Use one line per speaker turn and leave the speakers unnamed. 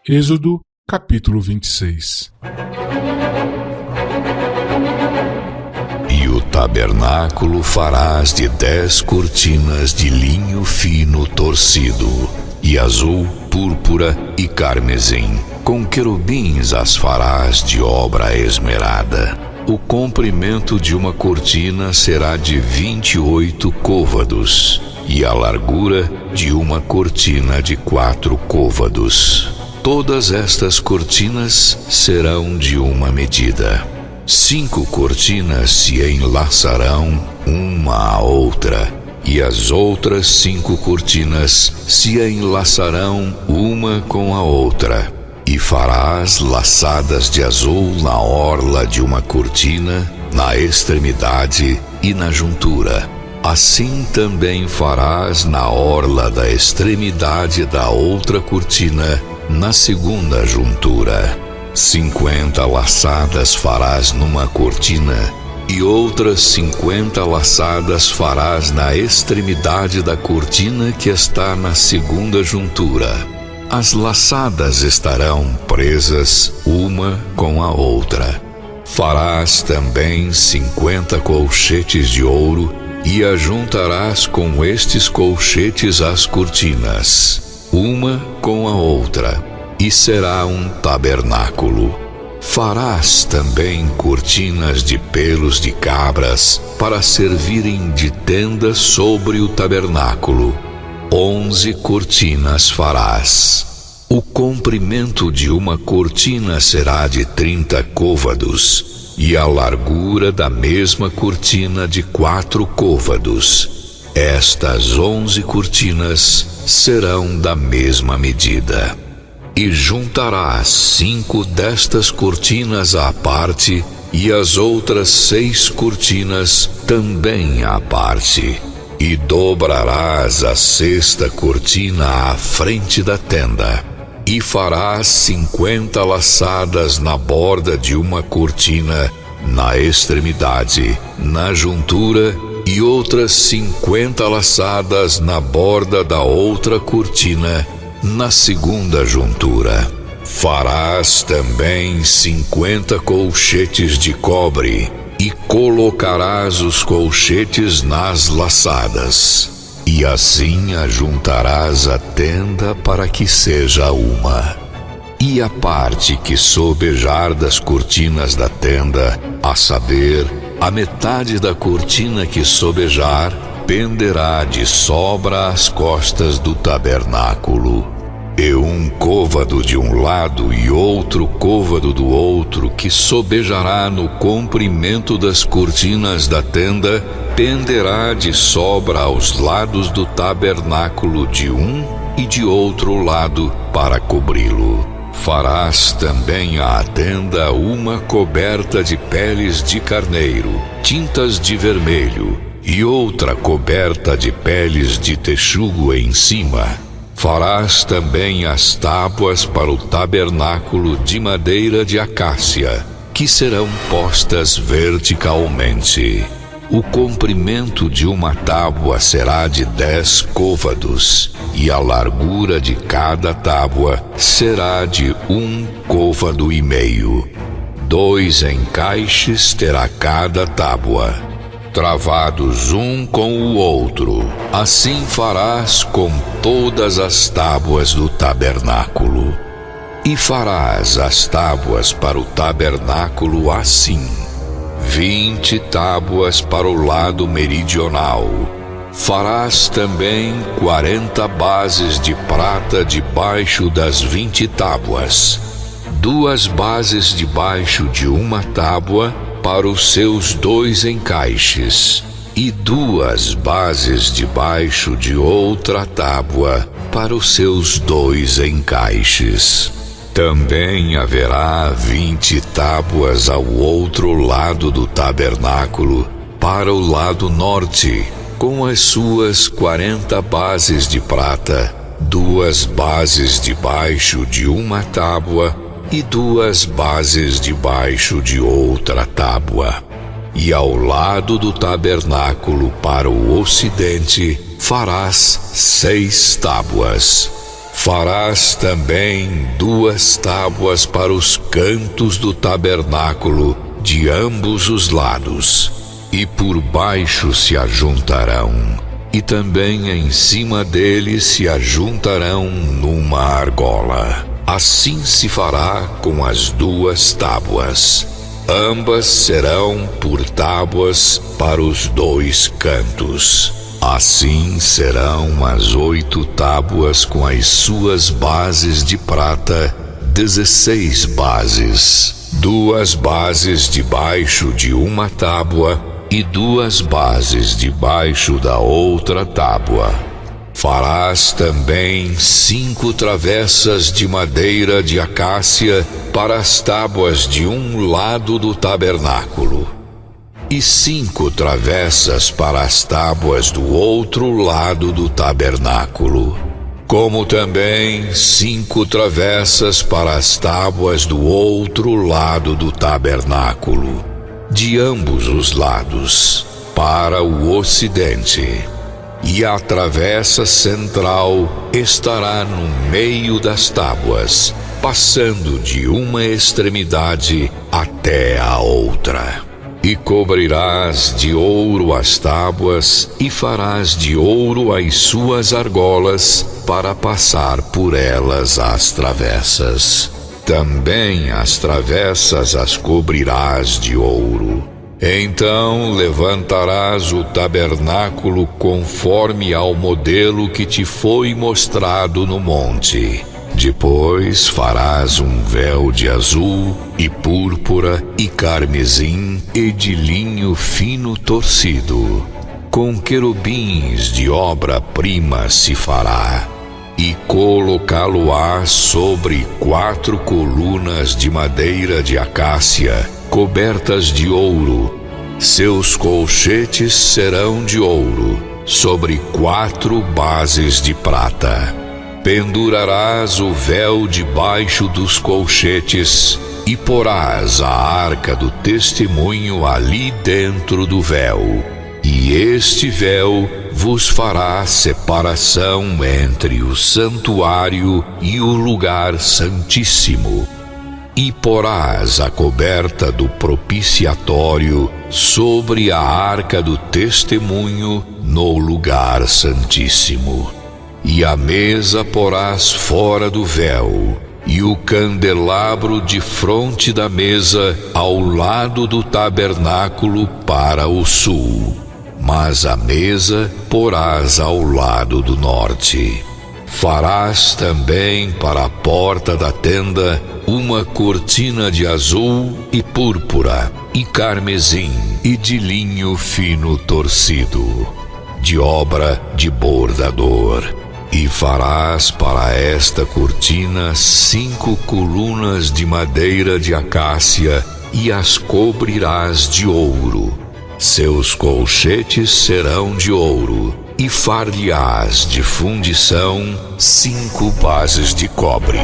Êxodo, capítulo 26.
E o tabernáculo farás de 10 cortinas de linho fino torcido, e azul, púrpura e carmesim. Com querubins as farás de obra esmerada. O comprimento de uma cortina será de 28 côvados, e a largura de uma cortina de 4 côvados. Todas estas cortinas serão de uma medida. 5 cortinas se enlaçarão uma à outra, e as outras 5 cortinas se enlaçarão uma com a outra. E farás laçadas de azul na orla de uma cortina, na extremidade e na juntura. Assim também farás na orla da extremidade da outra cortina, na segunda juntura. 50 laçadas farás numa cortina, e outras 50 laçadas farás na extremidade da cortina que está na segunda juntura. As laçadas estarão presas uma com a outra. Farás também 50 colchetes de ouro, e ajuntarás com estes colchetes as cortinas, uma com a outra, e será um tabernáculo. Farás também cortinas de pelos de cabras, para servirem de tenda sobre o tabernáculo. 11 cortinas farás. O comprimento de uma cortina será de 30 côvados, e a largura da mesma cortina de 4 côvados. Estas 11 cortinas serão da mesma medida. E juntarás 5 destas cortinas à parte, e as outras 6 cortinas também à parte. E dobrarás a 6ª cortina à frente da tenda. E farás 50 laçadas na borda de uma cortina, na extremidade, na juntura, e outras 50 laçadas na borda da outra cortina, na segunda juntura. Farás também 50 colchetes de cobre, e colocarás os colchetes nas laçadas. E assim ajuntarás a tenda para que seja uma. E a parte que sobejar das cortinas da tenda, a saber, a metade da cortina que sobejar, penderá de sobra às costas do tabernáculo. E um côvado de um lado e outro côvado do outro, que sobejará no comprimento das cortinas da tenda, penderá de sobra aos lados do tabernáculo de um e de outro lado para cobri-lo. Farás também à tenda uma coberta de peles de carneiro, tintas de vermelho, e outra coberta de peles de texugo em cima. Farás também as tábuas para o tabernáculo de madeira de acácia, que serão postas verticalmente. O comprimento de uma tábua será de 10 côvados, e a largura de cada tábua será de 1,5 côvado. 2 encaixes terá cada tábua, travados um com o outro. Assim farás com todas as tábuas do tabernáculo. E farás as tábuas para o tabernáculo assim: 20 tábuas para o lado meridional. Farás também 40 bases de prata debaixo das 20 tábuas, 2 bases debaixo de uma tábua para os seus 2 encaixes, e 2 bases debaixo de outra tábua para os seus 2 encaixes. Também haverá 20 tábuas ao outro lado do tabernáculo, para o lado norte, com as suas 40 bases de prata, 2 bases debaixo de uma tábua e 2 bases debaixo de outra tábua. E ao lado do tabernáculo para o ocidente farás 6 tábuas. Farás também 2 tábuas para os cantos do tabernáculo de ambos os lados, e por baixo se ajuntarão, e também em cima deles se ajuntarão numa argola. Assim se fará com as 2 tábuas. Ambas serão por tábuas para os 2 cantos. Assim serão as 8 tábuas com as suas bases de prata, 16 bases. 2 bases debaixo de uma tábua e 2 bases debaixo da outra tábua. Farás também 5 travessas de madeira de acácia para as tábuas de um lado do tabernáculo, e 5 travessas para as tábuas do outro lado do tabernáculo, como também 5 travessas para as tábuas do outro lado do tabernáculo, de ambos os lados, para o ocidente. E a travessa central estará no meio das tábuas, passando de uma extremidade até a outra. E cobrirás de ouro as tábuas, e farás de ouro as suas argolas, para passar por elas as travessas. Também as travessas as cobrirás de ouro. Então levantarás o tabernáculo conforme ao modelo que te foi mostrado no monte. Depois farás um véu de azul e púrpura e carmesim e de linho fino torcido. Com querubins de obra-prima se fará, e colocá-lo-á sobre 4 colunas de madeira de acácia, cobertas de ouro. Seus colchetes serão de ouro, sobre 4 bases de prata. Pendurarás o véu debaixo dos colchetes, e porás a arca do testemunho ali dentro do véu. E este véu vos fará separação entre o santuário e o lugar santíssimo. E porás a coberta do propiciatório sobre a arca do testemunho no lugar santíssimo. E a mesa porás fora do véu, e o candelabro defronte da mesa ao lado do tabernáculo para o sul. Mas a mesa porás ao lado do norte. Farás também para a porta da tenda uma cortina de azul e púrpura, e carmesim, e de linho fino torcido, de obra de bordador. E farás para esta cortina 5 colunas de madeira de acácia, e as cobrirás de ouro. Seus colchetes serão de ouro, e far-lhe-ás de fundição 5 bases de cobre.